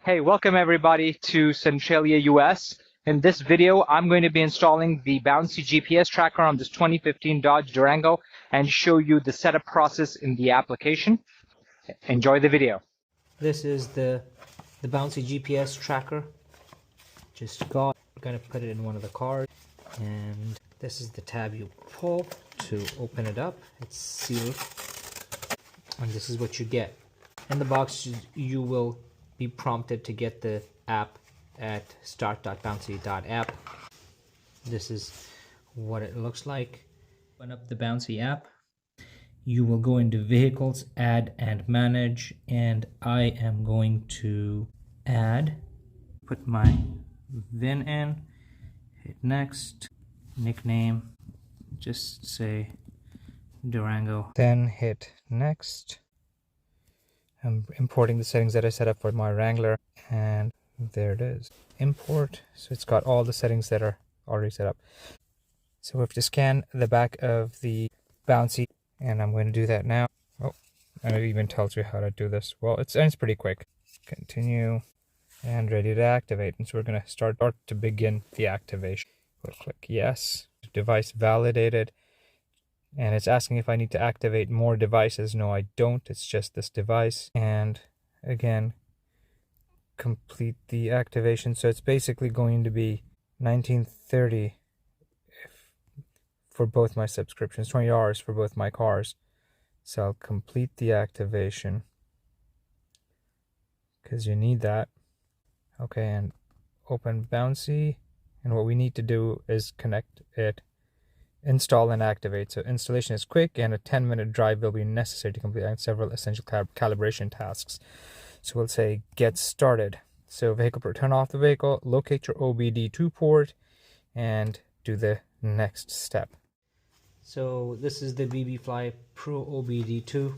Hey, welcome everybody to CentraliaUS. In this video, I'm going to be installing the Bouncie GPS tracker on this 2015 Dodge Durango and show you the setup process in the application. Enjoy the video. This is the Bouncie GPS tracker. Just got. I'm going to put it in one of the cars. And this is the tab you pull to open it up. It's sealed. And this is what you get. In the box, you will be prompted to get the app at start.bouncie.app. This is what it looks like. Open up the Bouncie app. You will go into Vehicles, Add and Manage, and I am going to add. Put my VIN in, hit Next, nickname, just say Durango. Then hit Next. I'm importing the settings that I set up for my Wrangler, and there it is. Import, so it's got all the settings that are already set up. So we have to scan the back of the Bouncie, and I'm going to do that now. Oh, and it even tells you how to do this. Well, it's pretty quick. Continue, and ready to activate. And so we're going to start to begin the activation. We'll click yes. Device validated. And it's asking if I need to activate more devices. No, I don't. It's just this device. And again, complete the activation. So it's basically going to be $19.30 for both my subscriptions, $20 for both my cars. So I'll complete the activation because you need that. Okay, and open Bouncie. And what we need to do is connect it, install and activate. So installation is quick, and a 10-minute drive will be necessary to complete several essential calibration tasks. So we'll say get started. So turn off the vehicle, locate your OBD2 port, and do the next step. So this is the BBfly Pro OBD2.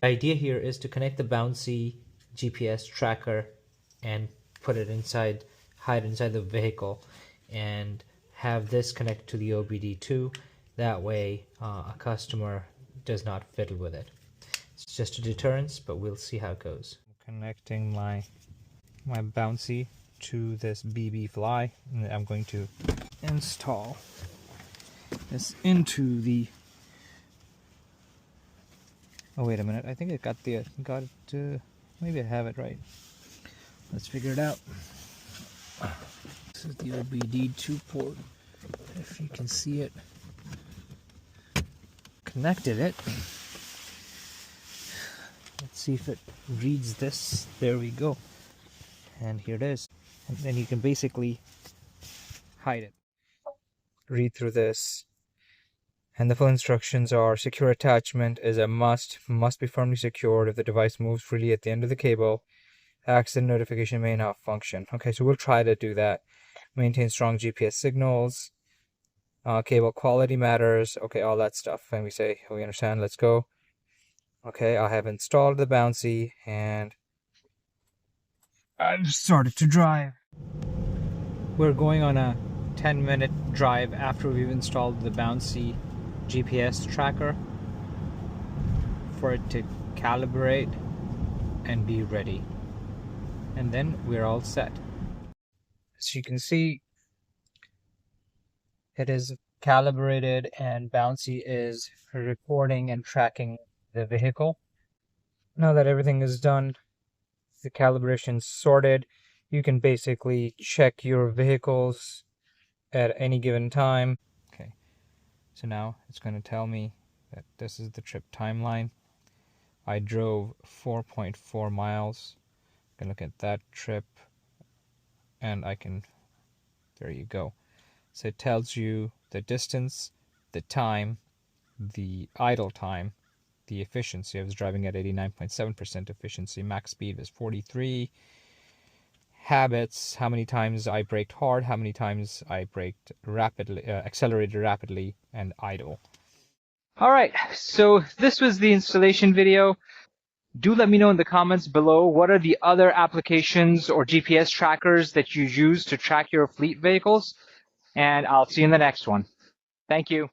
The idea here is to connect the Bouncie GPS tracker and put it inside, hide inside the vehicle, and have this connect to the OBD2. That way a customer does not fiddle with it. It's just a deterrence, but we'll see how it goes. I'm connecting my Bouncie to this BBfly, and I'm going to install this into the. Oh, wait a minute. I think I got it. Maybe I have it right. Let's figure it out. This is the OBD2 port. If you can see it. Connected it. Let's see if it reads this. There we go. And here it is. And then you can basically hide it. Read through this. And the full instructions are: secure attachment is a must be firmly secured. If the device moves freely at the end of the cable, accident notification may not function. Okay, so we'll try to do that. Maintain strong GPS signals. Cable quality matters. Okay, all that stuff. And we say, we understand, let's go. Okay, I have installed the Bouncie, and I've started to drive. We're going on a 10-minute drive after we've installed the Bouncie GPS tracker for it to calibrate and be ready. And then we're all set. As you can see, it is calibrated and Bouncie is recording and tracking the vehicle. Now that everything is done, the calibration sorted, you can basically check your vehicles at any given time. Okay, so now it's going to tell me that this is the trip timeline. I drove 4.4 miles. I can look at that trip, and I can, there you go. So it tells you the distance, the time, the idle time, the efficiency. I was driving at 89.7% efficiency. Max speed was 43. Habits, how many times I braked hard, how many times I braked rapidly, accelerated rapidly, and idle. All right, so this was the installation video. Do let me know in the comments below, what are the other applications or GPS trackers that you use to track your fleet vehicles? And I'll see you in the next one. Thank you.